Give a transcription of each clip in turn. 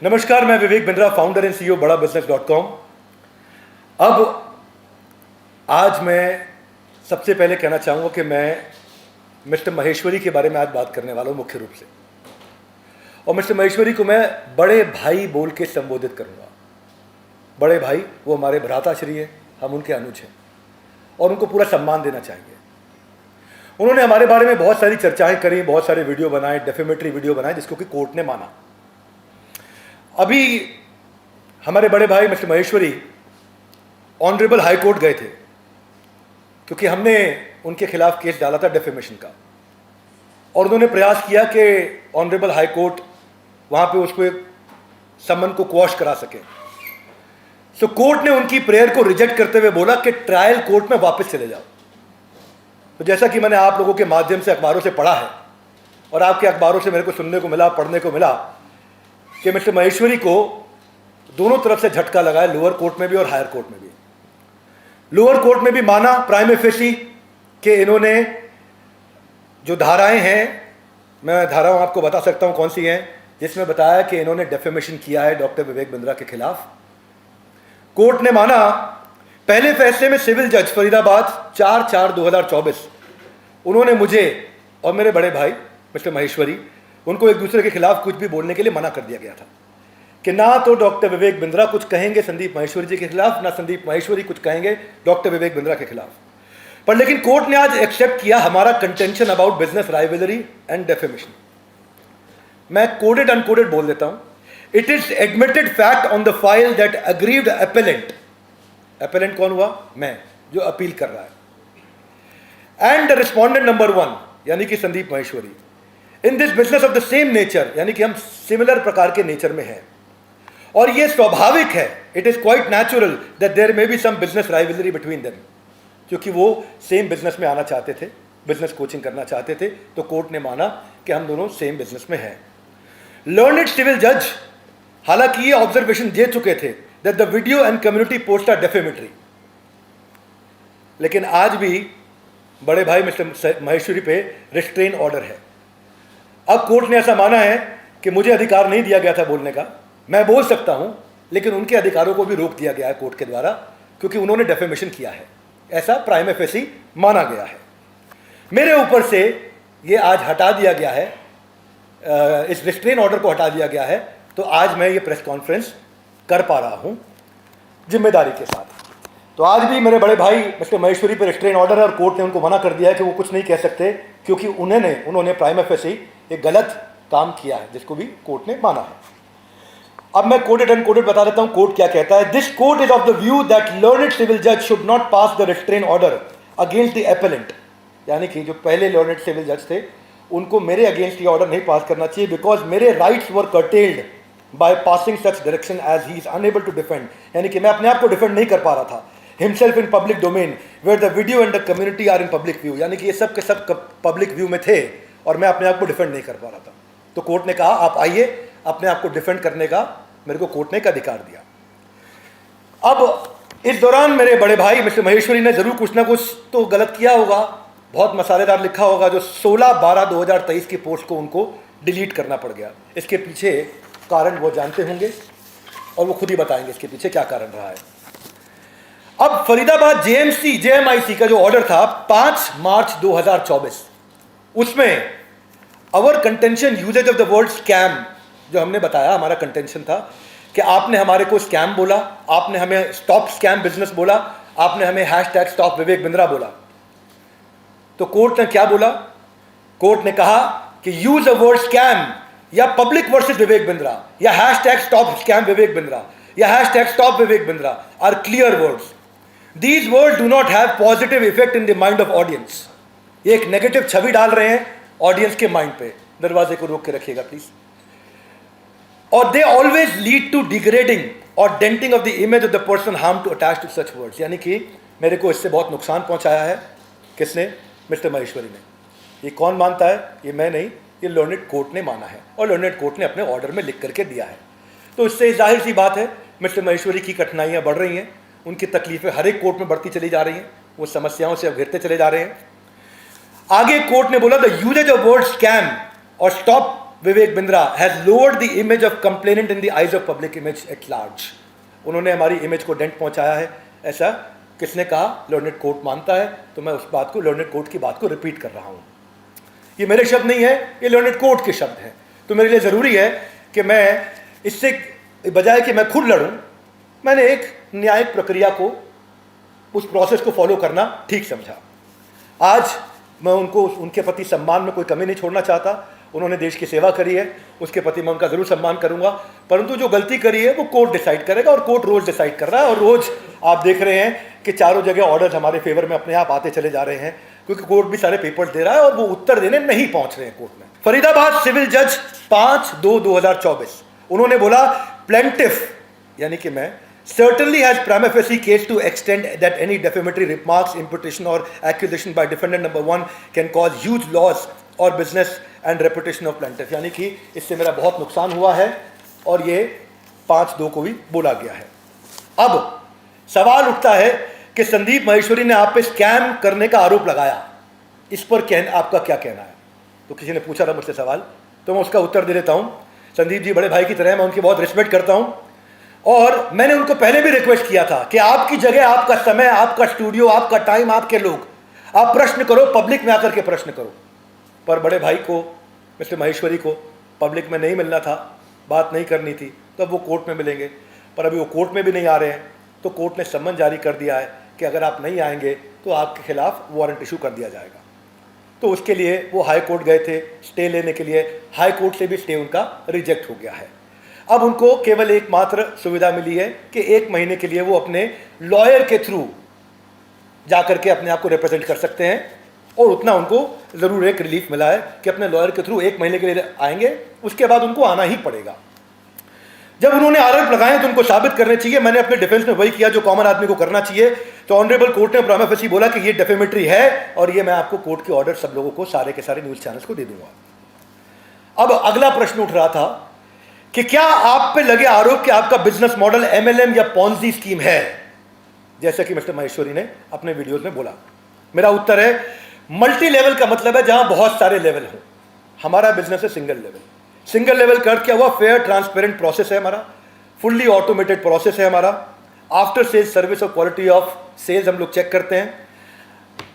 नमस्कार, मैं Vivek Bindra, founder and CEO बड़ाबिजनेस.com। अब आज मैं सबसे पहले कहना चाहूँगा कि मैं मिस्टर महेश्वरी के बारे में आज बात करने वाला हूँ मुख्य रूप से। और मिस्टर महेश्वरी को मैं बड़े भाई बोल के संबोधित करूँगा। बड़े भाई वो हमारे भ्राताश्री हैं, हम उनके अनुज हैं और उनको पूरा सम्मान देना चाहिए। उन्होंने हमारे बारे में बहुत सारी चर्चाएं करी, बहुत सारे वीडियो बनाए, डेफेमेटरी वीडियो बनाए, जिसको कि कोर्ट ने माना। अभी हमारे बड़े भाई mister Maheshwari honourable high court गए थे क्योंकि हमने उनके खिलाफ केस डाला था डेफेमेशन का, और उन्होंने प्रयास किया कि ऑनरेबल हाई कोर्ट वहाँ पे उसको एक समन को क्वॉश करा सके। सो कोर्ट ने उनकी प्रेयर को रिजेक्ट करते हुए बोला कि ट्रायल कोर्ट में वापस चले जाओ। तो जैसा कि मैंने आप लोगों के माध्यम से अखबारों से पढ़ा है और आपके अखबारों से मेरे को सुनने को मिला, पढ़ने को मिला कि मिस्टर महेश्वरी को दोनों तरफ से झटका लगा है, लोअर कोर्ट में भी और हायर कोर्ट में भी। लोअर कोर्ट में भी माना प्राइमा फेसी कि इन्होंने जो धाराएं हैं, मैं धाराओं आपको बता सकता हूं कौन सी हैं, जिसमें बताया कि इन्होंने डेफेमेशन किया है डॉक्टर विवेक बिंद्रा के खिलाफ। कोर्ट ने माना पहले फैसले में सिविल जज फरीदाबाद 4/4/2024 उन्होंने मुझे और मेरे बड़े भाई मिस्टर महेश्वरी उनको एक दूसरे के खिलाफ कुछ भी बोलने के लिए मना कर दिया गया था कि ना तो डॉक्टर विवेक बिंद्रा कुछ कहेंगे संदीप माहेश्वरी जी के खिलाफ, ना संदीप माहेश्वरी कुछ कहेंगे डॉक्टर विवेक बिंद्रा के खिलाफ। पर लेकिन कोर्ट ने आज एक्सेप्ट किया हमारा contention about business rivalry and defamation. मैं कोडेड अनकोडेड बोल देता हूं। It is admitted fact on the file that aggrieved appellant, appellant कौन हुआ? मैं, जो अपील कर रहा है, एंड द रिस्पोंडेंट नंबर 1 यानी कि Sandeep Maheshwari in this business of the same nature, यानी कि हम सिमिलर प्रकार के नेचर में हैं और यह स्वाभाविक है, it is quite natural that there may be some business rivalry between them, क्योंकि वो सेम बिजनेस में आना चाहते थे, बिजनेस कोचिंग करना चाहते थे। तो कोर्ट ने माना कि हम दोनों सेम बिजनेस में हैं। लर्नड सिविल जज हालांकि ये ऑब्जर्वेशन दे चुके थे that the video and community post are defamatory, लेकिन आज भी बड़े भाई मिस्टर महेश्वरी पे रिस्ट्रेन ऑर्डर है। अब कोर्ट ने ऐसा माना है कि मुझे अधिकार नहीं दिया गया था बोलने का, मैं बोल सकता हूं, लेकिन उनके अधिकारों को भी रोक दिया गया है कोर्ट के द्वारा क्योंकि उन्होंने डेफेमेशन किया है, ऐसा प्राइमा फेसी माना गया है। मेरे ऊपर से ये आज हटा दिया गया है, इस रिस्ट्रेन ऑर्डर को हटा दिया गया है, तो आज मैं ये प्रेस कॉन्फ्रेंस कर पा रहा हूं जिम्मेदारी के साथ। तो आज भी मेरे बड़े भाई मिस्टर महेश्वरी पर रिस्ट्रेन ऑर्डर है और कोर्ट ने उनको मना कर दिया है कि वो कुछ नहीं कह सकते क्योंकि उन्होंने प्राइमा फेसी एक गलत काम किया है, जिसको भी कोर्ट ने माना है। अब मैं कोडेड अनकोडेड बता देता हूं कोर्ट क्या कहता है। This court is of the view that learned civil जज should not pass the restrain order against the appellant, यानी कि जो पहले लर्नड सिविल जज थे उनको मेरे अगेंस्ट ये ऑर्डर नहीं पास करना चाहिए बिकॉज मेरे rights were curtailed by passing such direction as he is unable to defend, यानी कि मैं अपने आप को डिफेंड नहीं कर पा रहा था। Himself in public domain where the video and the community are in public view, यानी कि ये सब के सब पब्लिक व्यू में थे और मैं अपने आप को डिफेंड नहीं कर पा रहा था। तो कोर्ट ने कहा आप आइए, अपने आप को डिफेंड करने का मेरे को कोर्ट ने एक अधिकार दिया। अब इस दौरान मेरे बड़े भाई मिस्टर महेश्वरी ने जरूर कुछ ना कुछ तो गलत किया होगा, बहुत मसालेदार लिखा होगा, जो 16/12/2023 की पोस्ट को उनको डिलीट करना पड़ गया। इसके पीछे कारण वो जानते होंगे और वो खुद ही बताएंगे इसके पीछे क्या कारण रहा है। अब फरीदाबाद जेएमआईसी का जो ऑर्डर था 5 मार्च 2024, उसमें our contention usages of the word scam, जो हमने बताया हमारा कंटेंशन था कि आपने हमारे को स्कैम बोला, आपने हमें स्टॉप स्कैम बिजनेस बोला, आपने हमें हैशटैग स्टॉप विवेक बिंद्रा बोला। तो कोर्ट ने क्या बोला? कोर्ट ने कहा कि यूज अ वर्ड स्कैम या पब्लिक वर्सेस विवेक बिंद्रा या hashtag stop scam Vivek Bindra या hashtag stop Vivek Bindra are clear words. These words do not have positive effect in the mind of audience. ये एक नेगेटिव छवि डाल रहे हैं ऑडियंस के माइंड पे। दरवाजे को रोक के रखिएगा प्लीज। और they always lead to degrading और denting of the image of the person harm to attach to such words, यानी कि मेरे को इससे बहुत नुकसान पहुंचाया है। किसने? मिस्टर महेश्वरी ने। ये कौन मानता है? ये मैं नहीं, ये लर्नेड कोर्ट ने माना है और लर्नेड कोर्ट ने अपने ऑर्डर में लिख करके दिया है। तो इससे जाहिर सी बात है मिस्टर महेश्वरी की कठिनाइयाँ बढ़ रही हैं, उनकी तकलीफें हर एक कोर्ट में बढ़ती चली जा रही हैं, वो समस्याओं से अब घिरते चले जा रहे हैं। आगे कोर्ट ने बोला the usage of word scam और stop Vivek Bindra has lowered the image of complainant in the eyes of public image at large. उन्होंने हमारी इमेज को डेंट पहुंचाया है। ऐसा किसने कहा? लर्नेड कोर्ट मानता है, तो मैं उस बात को, लर्नेड कोर्ट की बात को रिपीट कर रहा हूं। ये मेरे शब्द नहीं है, ये लर्नेड कोर्ट के शब्द हैं। तो मेरे लिए ज़रूरी है कि मैं इससे बजाय कि मैं खुद लड़ूं, मैंने एक न्यायिक प्रक्रिया को, उस प्रोसेस को फॉलो करना ठीक समझा। आज मैं उनको, उनके प्रति सम्मान में कोई कमी नहीं छोड़ना चाहता। उन्होंने देश की सेवा करी है, उसके प्रति मैं उनका ज़रूर सम्मान करूंगा, परंतु जो गलती करी है वो कोर्ट डिसाइड करेगा, और कोर्ट रोज़ डिसाइड कर रहा है। और रोज़ आप देख रहे हैं कि चारों जगह ऑर्डर्स हमारे फेवर में अपने आप आते चले जा रहे हैं, क्योंकि कोर्ट भी सारे पेपर्स दे रहा है और वो उत्तर देने नहीं पहुंच रहे हैं कोर्ट में। फरीदाबाद सिविल जज 5/2/2024, उन्होंने बोला प्लेंटिफ यानी कि मैं certainly has prima facie case to extend that any defamatory remarks, imputation or accusation by defendant number 1 can cause huge loss or business and reputation of plaintiff। यानी कि इससे मेरा बहुत नुकसान हुआ है, और ये 5/2 को भी बोला गया है। अब सवाल उठता है कि संदीप माहेश्वरी ने आप पे स्कैम करने का आरोप लगाया, इस पर आपका क्या कहना है? तो किसी ने पूछा था मुझसे सवाल, तो मैं उसका उत्तर दे देता हूँ। संदीप जी बड़े भाई की तरह, मैं उनकी बहुत रिस्पेक्ट करता हूँ, और मैंने उनको पहले भी रिक्वेस्ट किया था कि आपकी जगह, आपका समय, आपका स्टूडियो, आपका टाइम, आपके लोग, आप प्रश्न करो, पब्लिक में आकर के प्रश्न करो। पर बड़े भाई को, मिस्टर माहेश्वरी को पब्लिक में नहीं मिलना था, बात नहीं करनी थी, तो अब वो कोर्ट में मिलेंगे। पर अभी वो कोर्ट में भी नहीं आ रहे हैं, तो कोर्ट ने सम्मन जारी कर दिया है कि अगर आप नहीं आएंगे तो आपके खिलाफ वारंट इशू कर दिया जाएगा। तो उसके लिए वो हाई कोर्ट गए थे स्टे लेने के लिए, हाई कोर्ट से भी स्टे उनका रिजेक्ट हो गया है। अब उनको केवल एकमात्र सुविधा मिली है कि 1 महीने के लिए वो अपने लॉयर के थ्रू जाकर के अपने आप को रिप्रेजेंट कर सकते हैं, और उतना उनको ज़रूर एक रिलीफ मिला है कि अपने लॉयर के थ्रू 1 महीने के लिए आएंगे, उसके बाद उनको आना ही पड़ेगा। जब उन्होंने आरोप लगाए तो उनको साबित करने चाहिए। मैंने अपने डिफेंस में वही किया जो कॉमन आदमी को करना चाहिए। तो ऑनरेबल कोर्ट ने प्राइमा फेसी बोला कि ये डेफेमेटरी है, और ये मैं आपको कोर्ट के ऑर्डर सब लोगों को, सारे के सारे न्यूज़ चैनल्स को दे दूंगा। अब अगला प्रश्न उठ रहा था कि क्या आप पे लगे आरोप कि आपका बिजनेस मॉडल MLM या पॉन्जी स्कीम है, जैसा कि मिस्टर माहेश्वरी ने अपने वीडियोस में बोला। मेरा उत्तर है मल्टी लेवल का मतलब है जहां बहुत सारे लेवल हो। हमारा बिजनेस है सिंगल लेवल। सिंगल लेवल कर क्या हुआ? फेयर ट्रांसपेरेंट प्रोसेस है हमारा, फुल्ली ऑटोमेटेड प्रोसेस है हमारा, आफ्टर सेल्स सर्विस और क्वालिटी ऑफ सेल्स हम लोग चेक करते हैं।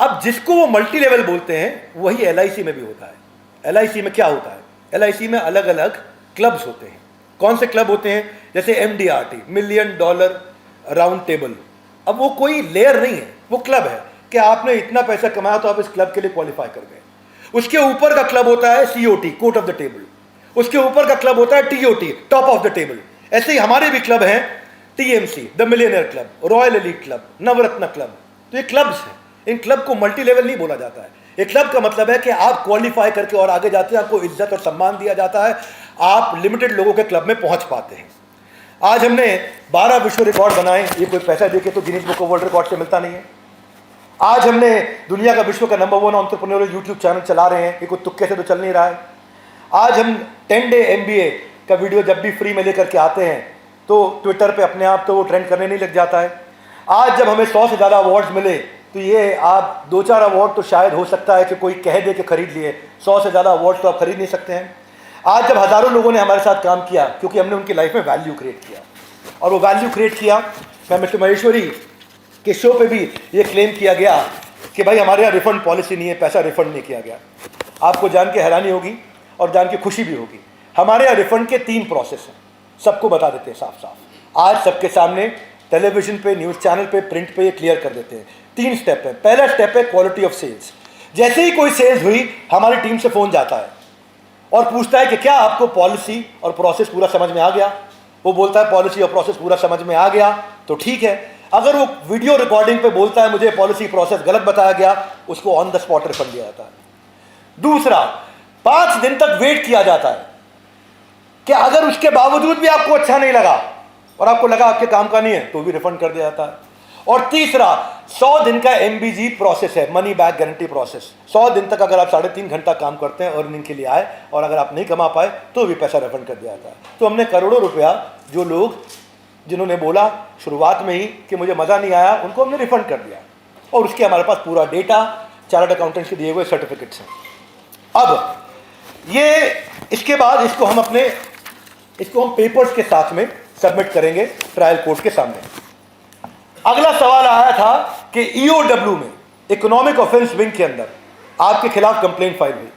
अब जिसको वो मल्टी लेवल बोलते हैं वही LIC में भी होता है। LIC में क्या होता है? LIC में अलग अलग क्लब्स होते हैं। कौन से क्लब होते हैं? जैसे MDRT, $1 मिलियन राउंड टेबल। अब वो कोई लेयर नहीं है, वो क्लब है कि आपने इतना पैसा कमाया तो आप इस क्लब के लिए क्वालिफाई कर गए। उसके ऊपर का क्लब होता है COT, court of the table. उसके ऊपर का क्लब होता है TOT, top of the table. ऐसे ही हमारे भी क्लब हैं, TMC, the millionaire club, royal elite club, Navratna club. तो ये क्लब्स हैं। इन क्लब को मल्टी लेवल नहीं बोला जाता है। एक क्लब का मतलब है कि आप क्वालिफाई करके और आगे जाते हैं, आपको इज्जत और सम्मान दिया जाता है, आप लिमिटेड लोगों के क्लब में पहुंच पाते हैं। आज हमने 12 विश्व रिकॉर्ड बनाए। ये कोई पैसा देके तो Guinness book of world record से मिलता नहीं है। आज हमने दुनिया का, विश्व का नंबर 1 एंटरप्रेन्योरियल यूट्यूब चैनल चला रहे हैं। ये कोई तुक्के से तो चल नहीं रहा है। आज हम 10 डे MBA का वीडियो जब भी फ्री में लेकर के आते हैं तो ट्विटर पे अपने आप तो वो ट्रेंड करने नहीं लग जाता है। आज जब हमें 100 से ज़्यादा अवार्ड्स मिले तो ये आप 2-4 अवार्ड तो शायद हो सकता है कि कोई कह दे कि खरीद लिए, 100 से ज़्यादा अवार्ड तो आप खरीद नहीं सकते हैं। आज जब हज़ारों लोगों ने हमारे साथ काम किया क्योंकि हमने उनकी लाइफ में वैल्यू क्रिएट किया, और वो वैल्यू क्रिएट किया। मैं मिस्टर माहेश्वरी के शो पे भी ये क्लेम किया गया कि भाई हमारे यहाँ रिफंड पॉलिसी नहीं है, पैसा रिफंड नहीं किया गया। आपको जान के हैरानी होगी और जान के खुशी भी होगी, हमारे यहाँ रिफंड के 3 प्रोसेस हैं। सबको बता देते हैं साफ साफ, आज सबके सामने टेलीविजन पे, न्यूज़ चैनल पे, प्रिंट पे ये क्लियर कर देते हैं। 3 स्टेप है। पहला स्टेप है क्वालिटी ऑफ सेल्स। जैसे ही कोई सेल्स हुई हमारी टीम से फ़ोन जाता है और पूछता है कि क्या आपको पॉलिसी और प्रोसेस पूरा समझ में आ गया। वो बोलता है पॉलिसी और प्रोसेस पूरा समझ में आ गया तो ठीक है। अगर वो वीडियो रिकॉर्डिंग पे बोलता है मुझे पॉलिसी प्रोसेस गलत बताया गया, उसको ऑन द स्पॉट रिफंड दिया जाता है। दूसरा, 5 दिन तक वेट किया जाता है कि अगर उसके बावजूद भी आपको अच्छा नहीं लगा और आपको लगा आपके काम का नहीं है तो भी रिफंड कर दिया जाता है। और तीसरा, 100 दिन का MBG प्रोसेस है, मनी बैक गारंटी प्रोसेस। 100 दिन तक अगर आप 3.5 घंटा काम करते हैं अर्निंग के लिए आए और अगर आप नहीं कमा पाए तो भी पैसा रिफंड कर दिया जाता है। तो हमने करोड़ों रुपया, जो लोग जिन्होंने बोला शुरुआत में ही कि मुझे मज़ा नहीं आया, उनको हमने रिफंड कर दिया। और उसके हमारे पास पूरा डेटा, चार्टर्ड अकाउंटेंट्स के दिए हुए सर्टिफिकेट्स हैं। अब ये इसके बाद इसको हम पेपर्स के साथ में सबमिट करेंगे ट्रायल कोर्ट के सामने। अगला सवाल आया था कि ईओडब्ल्यू में, इकोनॉमिक ऑफेंस विंग के अंदर आपके खिलाफ कंप्लेंट फाइल हुई,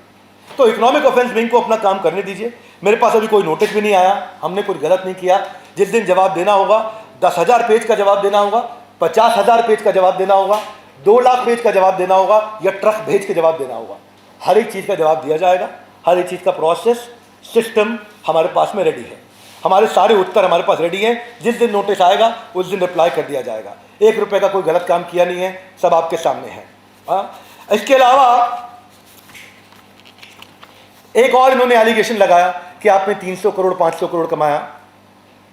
तो इकोनॉमिक ऑफेंस विंग को अपना काम करने दीजिए। मेरे पास अभी कोई नोटिस भी नहीं आया, हमने कुछ गलत नहीं किया। जिस दिन जवाब देना होगा 10,000 पेज का जवाब देना होगा, 50,000 पेज का जवाब देना होगा, 2 लाख पेज का जवाब देना होगा, या ट्रक भेज के जवाब देना होगा। हर एक चीज़ का जवाब दिया जाएगा। हर एक चीज़ का प्रोसेस सिस्टम हमारे पास में रेडी है। हमारे सारे उत्तर हमारे पास रेडी हैं। जिस दिन नोटिस आएगा उस दिन रिप्लाई कर दिया जाएगा। 1 रुपये का कोई गलत काम किया नहीं है, सब आपके सामने है। इसके अलावा एक और इन्होंने एलिगेशन लगाया कि आपने 300 करोड़ 500 करोड़ कमाया।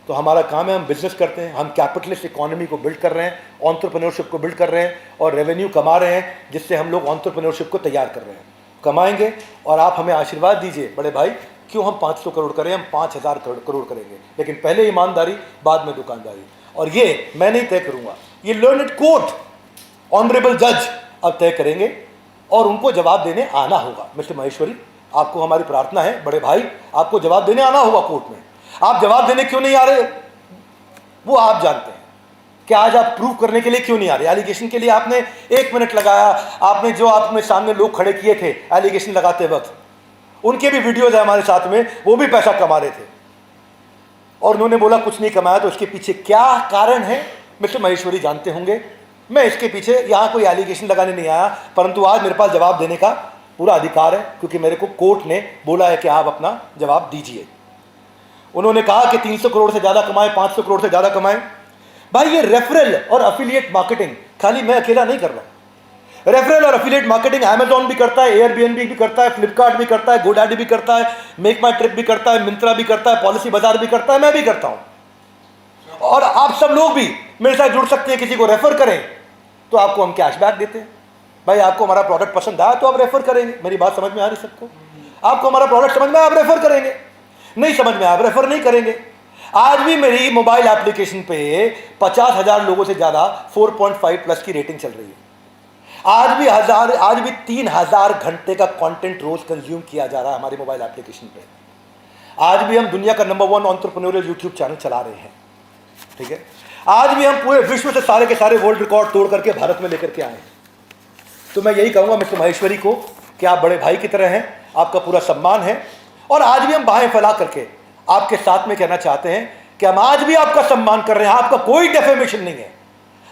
तो हमारा काम है, हम बिजनेस करते हैं, हम कैपिटलिस्ट इकोनॉमी को बिल्ड कर रहे हैं, एंटरप्रेन्योरशिप को बिल्ड कर रहे हैं और रेवेन्यू कमा रहे हैं, जिससे हम लोग एंटरप्रेन्योरशिप को तैयार कर रहे हैं। कमाएंगे और आप हमें आशीर्वाद दीजिए बड़े भाई, क्यों हम 500 करोड़ करें, हम 5,000 करोड़ करेंगे, लेकिन पहले ईमानदारी बाद में दुकानदारी। और ये मैं नहीं तय करूंगा, ये लर्नड कोर्ट ऑनरेबल जज अब तय करेंगे और उनको जवाब देने आना होगा। मिस्टर महेश्वरी, आपको हमारी प्रार्थना है बड़े भाई, आपको जवाब देने आना होगा कोर्ट में। आप जवाब देने क्यों नहीं आ रहे वो आप जानते हैं कि आज आप प्रूव करने के लिए क्यों नहीं आ रहे। एलिगेशन के लिए आपने 1 मिनट लगाया, आपने जो आपने सामने लोग खड़े किए थे एलिगेशन लगाते वक्त, उनके भी वीडियोज है हमारे साथ में, वो भी पैसा कमा रहे थे और उन्होंने बोला कुछ नहीं कमाया। तो इसके पीछे क्या कारण है मिस्टर महेश्वरी जानते होंगे। मैं इसके पीछे यहाँ कोई एलिगेशन लगाने नहीं आया, परंतु आज मेरे पास जवाब देने का पूरा अधिकार है, क्योंकि मेरे को कोर्ट ने बोला है कि आप अपना जवाब दीजिए। उन्होंने कहा कि 300 करोड़ से ज़्यादा कमाए, 500 करोड़ से ज़्यादा कमाए। भाई ये रेफरल और अफिलिएट मार्केटिंग खाली मैं अकेला नहीं कर रहा। रेफरल और अफिलिएट मार्केटिंग अमेजॉन भी करता है, एयरबीएनबी भी करता है, फ्लिपकार्ट भी करता है, गोडैडी भी करता है, मेक माई ट्रिप भी करता है, मिंत्रा भी करता है, पॉलिसी बाजार भी करता है, मैं भी करता हूँ। और आप सब लोग भी मेरे साथ जुड़ सकते हैं। किसी को रेफर करें तो आपको हम कैशबैक देते हैं। भाई आपको हमारा प्रोडक्ट पसंद आया तो आप रेफर करेंगे। मेरी बात समझ में आ रही सबको? आपको हमारा प्रोडक्ट समझ में आया आप रेफर करेंगे, नहीं समझ में आया आप रेफर नहीं करेंगे। आज भी मेरी मोबाइल एप्लीकेशन पे 50,000 लोगों से ज़्यादा 4.5 प्लस की रेटिंग चल रही है। आज भी 3,000 घंटे का कंटेंट रोज कंज्यूम किया जा रहा है हमारी मोबाइल एप्लीकेशन पे। आज भी हम दुनिया का नंबर 1 एंटरप्रेन्योरियल यूट्यूब चैनल चला रहे हैं। ठीक है, आज भी हम पूरे विश्व से सारे के सारे वर्ल्ड रिकॉर्ड तोड़ करके भारत में लेकर के आए हैं। तो मैं यही कहूँगा मिस्टर महेश्वरी को कि आप बड़े भाई की तरह हैं, आपका पूरा सम्मान है। और आज भी हम बाहें फैला करके आपके साथ में कहना चाहते हैं कि हम आज भी आपका सम्मान कर रहे हैं। आपका कोई डेफेमेशन नहीं है,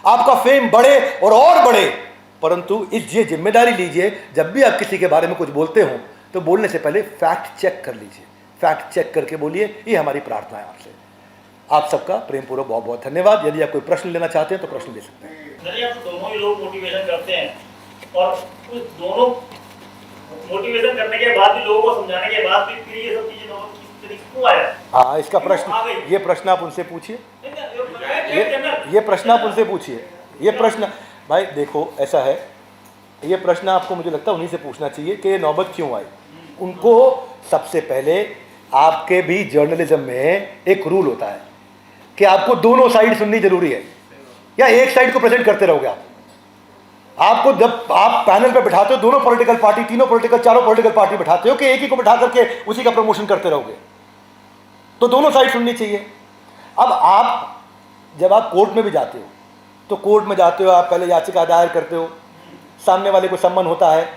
आपका फेम बढ़े और बढ़े, परंतु ये जिम्मेदारी लीजिए, जब भी आप किसी के बारे में कुछ बोलते हो तो बोलने से पहले फैक्ट चेक कर लीजिए, फैक्ट चेक करके बोलिए। ये हमारी प्रार्थना है आपसे। आप सबका प्रेम पूर्वक बहुत बहुत धन्यवाद। यदि आप कोई प्रश्न लेना चाहते हैं तो प्रश्न ले सकते हैं। आप दोनों ही लोग मोटिवेशन करते हैं और उस दोनों मोटिवेशन करने के बाद भी, लोगों को समझाने के बाद भी फिर ये सब चीजें क्यों आया? हाँ, इसका प्रश्न, ये प्रश्न आप उनसे पूछिए, ये प्रश्न आप उनसे पूछिए। ये प्रश्न भाई देखो ऐसा है, ये प्रश्न आपको मुझे लगता है उन्हीं से पूछना चाहिए कि ये नौबत क्यों आई। उनको सबसे पहले, आपके भी जर्नलिज्म में एक रूल होता है कि आपको दोनों साइड सुननी जरूरी है, या एक साइड को प्रेजेंट करते रहोगे आप। आपको जब आप पैनल पे बिठाते हो दोनों पॉलिटिकल पार्टी, चारों पॉलिटिकल पार्टी बिठाते हो कि एक ही को बिठा करके उसी का प्रमोशन करते रहोगे, तो दोनों साइड सुननी चाहिए। अब आप जब आप कोर्ट में भी जाते हो तो कोर्ट में जाते हो, आप पहले याचिका दायर करते हो, सामने वाले को सम्मन होता है,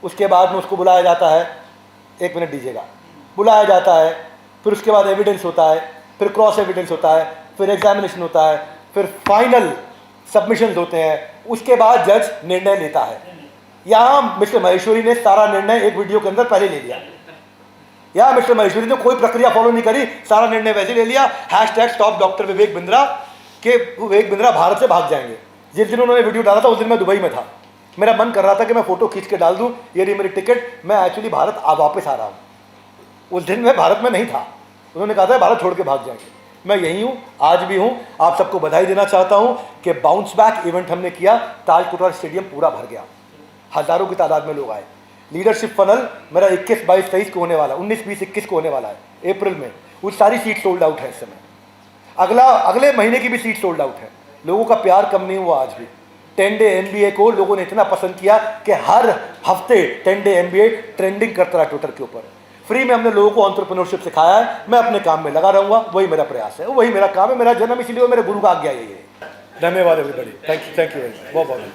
उसके बाद में उसको बुलाया जाता है, 1 मिनट दीजिएगा, बुलाया जाता है, फिर उसके बाद एविडेंस होता है, फिर क्रॉस एविडेंस होता है, फिर एग्जामिनेशन होता है, फिर फाइनल सबमिशंस होते हैं, उसके बाद जज निर्णय लेता है। यहाँ मिस्टर महेश्वरी ने सारा निर्णय एक वीडियो के अंदर पहले ले लिया। यहाँ मिस्टर महेश्वरी ने कोई प्रक्रिया फॉलो नहीं करी, सारा निर्णय वैसे ले लिया। #स्टॉप डॉक्टर विवेक बिंद्रा के विवेक बिंद्रा भारत से भाग जाएंगे। जिस दिन उन्होंने वीडियो डाला था उस दिन मैं दुबई में था। मेरा मन कर रहा था कि मैं फोटो खींच के डाल दूं, ये रही मेरी टिकट, मैं एक्चुअली भारत वापस आ रहा हूँ। उस दिन मैं भारत में नहीं था। उन्होंने कहा था भारत छोड़ के भाग जाएंगे। मैं यही हूँ, आज भी हूँ। आप सबको बधाई देना चाहता हूँ कि बाउंस बैक इवेंट हमने किया, ताज कोटरा स्टेडियम पूरा भर गया, हज़ारों की तादाद में लोग आए। लीडरशिप फनल मेरा 21, 22, 23 को होने वाला, 19, 20, 21 को होने वाला है अप्रैल में। वो सारी सीट सोल्ड आउट है इस समय। अगले महीने की भी सीट सोल्ड आउट है। लोगों का प्यार कम नहीं हुआ आज भी। 10 डे MBA को लोगों ने इतना पसंद किया कि हर हफ्ते 10 डे MBA ट्रेंडिंग करता रहा ट्विटर के ऊपर। फ्री में हमने लोगों को एंटरप्रेन्योरशिप सिखाया है। मैं अपने काम में लगा रहूँगा, वही मेरा प्रयास है, वही मेरा काम है, मेरा जन्म, इसलिए वो मेरे गुरु का आज्ञा यही है। धन्यवाद everybody, thank you very much, बहुत बहुत।